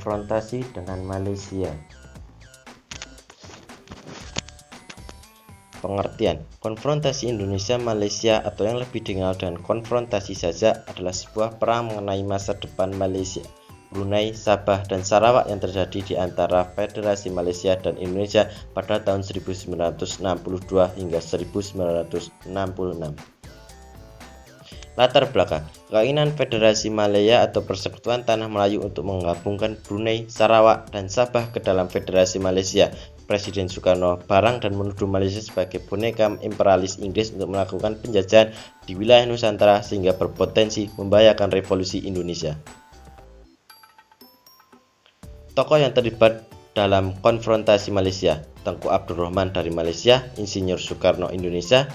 konfrontasi dengan Malaysia. Pengertian: konfrontasi Indonesia-Malaysia atau yang lebih dikenal dengan konfrontasi saja adalah sebuah perang mengenai masa depan Malaysia, Brunei, Sabah, dan Sarawak yang terjadi di antara Federasi Malaysia dan Indonesia pada tahun 1962 hingga 1966. Latar belakang: keinginan Federasi Malaya atau Persekutuan Tanah Melayu untuk menggabungkan Brunei, Sarawak, dan Sabah ke dalam Federasi Malaysia. Presiden Soekarno barang dan menuduh Malaysia sebagai boneka imperialis Inggris untuk melakukan penjajahan di wilayah Nusantara sehingga berpotensi membahayakan revolusi Indonesia. Tokoh yang terlibat dalam konfrontasi Malaysia: Tengku Abdul Rahman dari Malaysia, Insinyur Soekarno Indonesia,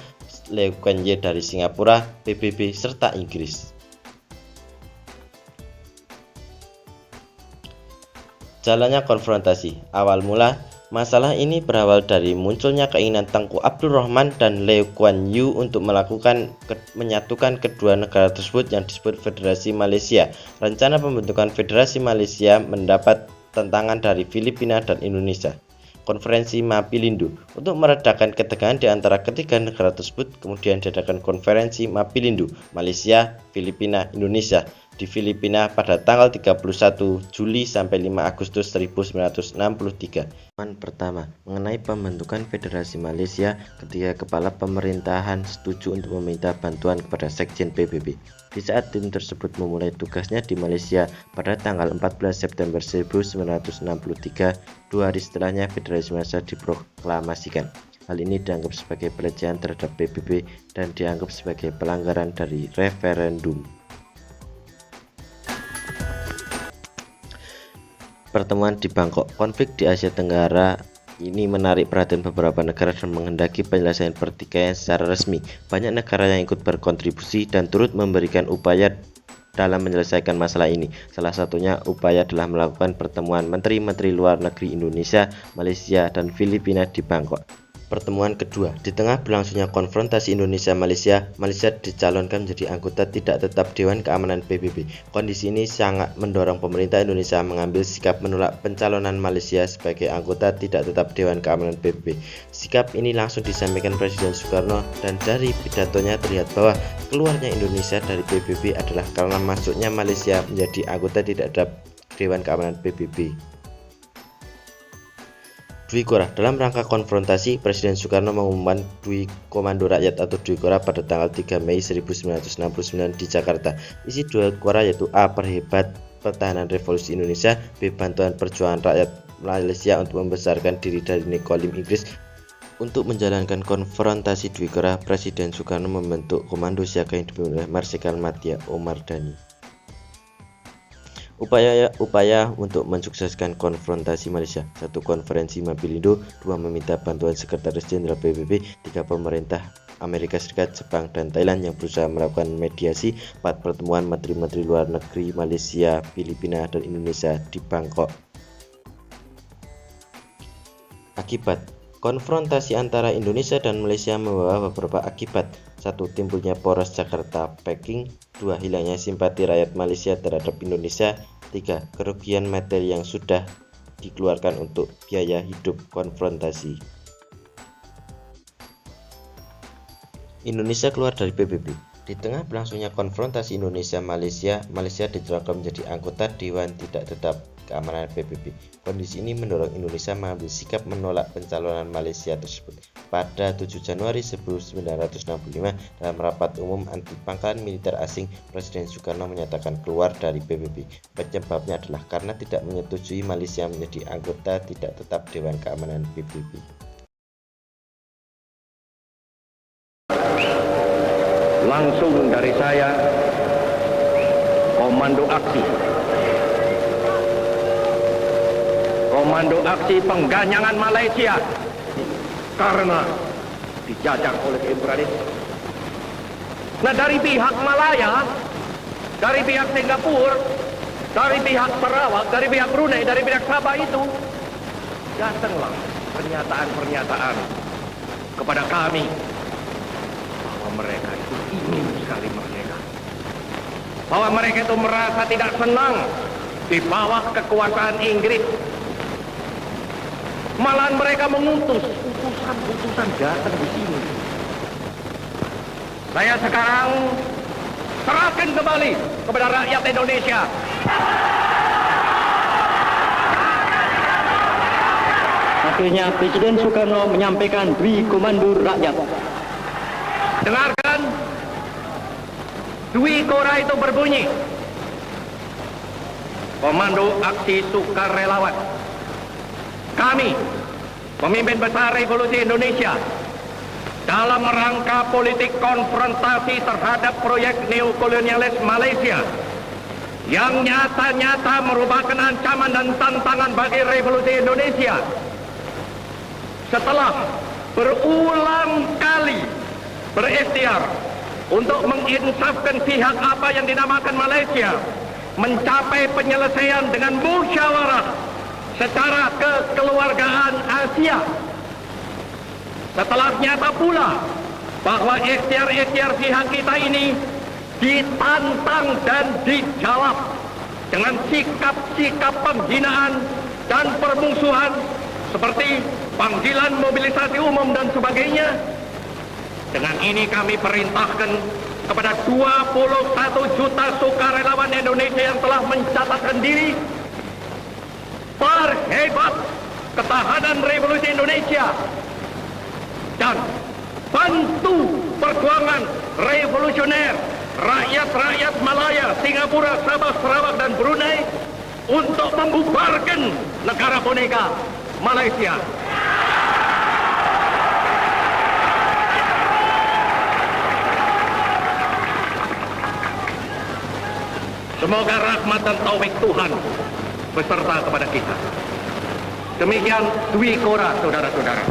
Lee Kuan Yew dari Singapura, PBB, serta Inggris. Jalannya konfrontasi. Awal mula, masalah ini berawal dari munculnya keinginan Tengku Abdul Rahman dan Lee Kuan Yew untuk menyatukan kedua negara tersebut yang disebut Federasi Malaysia. Rencana pembentukan Federasi Malaysia mendapat tentangan dari Filipina dan Indonesia. Konferensi Mapilindu. Untuk meredakan ketegangan di antara ketiga negara tersebut, kemudian diadakan Konferensi Mapilindu Malaysia, Filipina, Indonesia di Filipina pada tanggal 31 Juli sampai 5 Agustus 1963. Pertama, mengenai pembentukan Federasi Malaysia, ketiga kepala pemerintahan setuju untuk meminta bantuan kepada Sekjen PBB. Di saat tim tersebut memulai tugasnya di Malaysia pada tanggal 14 September 1963, 2 hari setelahnya Federasi Malaysia diproklamasikan. Hal ini dianggap sebagai pelecehan terhadap PBB dan dianggap sebagai pelanggaran dari referendum. Pertemuan di Bangkok. Konflik di Asia Tenggara ini menarik perhatian beberapa negara dan menghendaki penyelesaian pertikaian secara resmi. Banyak negara yang ikut berkontribusi dan turut memberikan upaya dalam menyelesaikan masalah ini. Salah satunya upaya adalah melakukan pertemuan Menteri-Menteri Luar Negeri Indonesia, Malaysia, dan Filipina di Bangkok. Pertemuan kedua. Di tengah berlangsungnya konfrontasi Indonesia-Malaysia, Malaysia dicalonkan menjadi anggota tidak tetap Dewan Keamanan PBB. Kondisi ini sangat mendorong pemerintah Indonesia mengambil sikap menolak pencalonan Malaysia sebagai anggota tidak tetap Dewan Keamanan PBB. Sikap ini langsung disampaikan Presiden Soekarno dan dari pidatonya terlihat bahwa keluarnya Indonesia dari PBB adalah karena masuknya Malaysia menjadi anggota tidak tetap Dewan Keamanan PBB. Dwi Korah. Dalam rangka konfrontasi, Presiden Soekarno mengumumkan Dwi Komando Rakyat atau Dwi Korah pada tanggal 3 Mei 1969 di Jakarta. Isi Dwi Korah yaitu A. Perhebat pertahanan revolusi Indonesia, B. Bantuan perjuangan rakyat Malaysia untuk membesarkan diri dari nekolim Inggris. Untuk menjalankan konfrontasi Dwi Korah, Presiden Soekarno membentuk Komando Siaga yang dipimpin oleh Marsikal Madya Omar Dhani. Upaya untuk mensukseskan konfrontasi Malaysia. 1. Konferensi Mapilindu. 2. Meminta bantuan Sekretaris Jenderal PBB. 3. Pemerintah Amerika Serikat, Jepang, dan Thailand yang berusaha melakukan mediasi. 4. Pertemuan Menteri-Menteri Luar Negeri Malaysia, Filipina, dan Indonesia di Bangkok. Akibat konfrontasi antara Indonesia dan Malaysia membawa beberapa akibat. 1. Timbulnya poros Jakarta-Peking. 2. Hilangnya simpati rakyat Malaysia terhadap Indonesia. 3. Kerugian materi yang sudah dikeluarkan untuk biaya hidup konfrontasi. Indonesia keluar dari PBB. Di tengah berlangsungnya konfrontasi Indonesia-Malaysia, Malaysia dicalonkan menjadi anggota Dewan Tidak Tetap Keamanan PBB. Kondisi ini mendorong Indonesia mengambil sikap menolak pencalonan Malaysia tersebut. Pada 7 Januari 1965, dalam rapat umum anti pangkalan militer asing, Presiden Soekarno menyatakan keluar dari PBB. Penyebabnya adalah karena tidak menyetujui Malaysia menjadi anggota tidak tetap Dewan Keamanan PBB. Langsung dari saya, Komando Aksi Pengganyangan Malaysia karena dijajah oleh imperialis. Nah, dari pihak Malaya, dari pihak Singapura, dari pihak Sarawak, dari pihak Brunei, dari pihak Sabah itu datanglah pernyataan-pernyataan kepada kami bahwa mereka itu ingin sekali merdeka, bahwa mereka itu merasa tidak senang di bawah kekuasaan Inggris. Malah mereka mengutus utusan-utusan datang di sini. Saya sekarang serahkan kembali kepada rakyat Indonesia. Akhirnya Presiden Soekarno menyampaikan Dwi Komando Rakyat. Dengarkan, Dwi Kora itu berbunyi, Komando Aksi Sukarelawan. Kami, pemimpin besar Revolusi Indonesia, dalam rangka politik konfrontasi terhadap proyek neokolonialis Malaysia yang nyata-nyata merupakan ancaman dan tantangan bagi Revolusi Indonesia. Setelah berulang kali berikhtiar untuk menginsafkan pihak apa yang dinamakan Malaysia mencapai penyelesaian dengan musyawarah secara kekeluargaan Asia, setelah nyata pula bahwa ikhtiar-ikhtiar pihak kita ini ditantang dan dijawab dengan sikap-sikap penghinaan dan permusuhan seperti panggilan mobilisasi umum dan sebagainya. Dengan ini kami perintahkan kepada 21 juta sukarelawan Indonesia yang telah mencatatkan diri, perhebat ketahanan Revolusi Indonesia dan bantu perjuangan revolusioner rakyat-rakyat Malaya, Singapura, Sabah, Sarawak, dan Brunei untuk membubarkan negara boneka Malaysia. Semoga rahmat dan taufik Tuhan beserta kepada kita. Demikian Dwi Kora, saudara-saudara.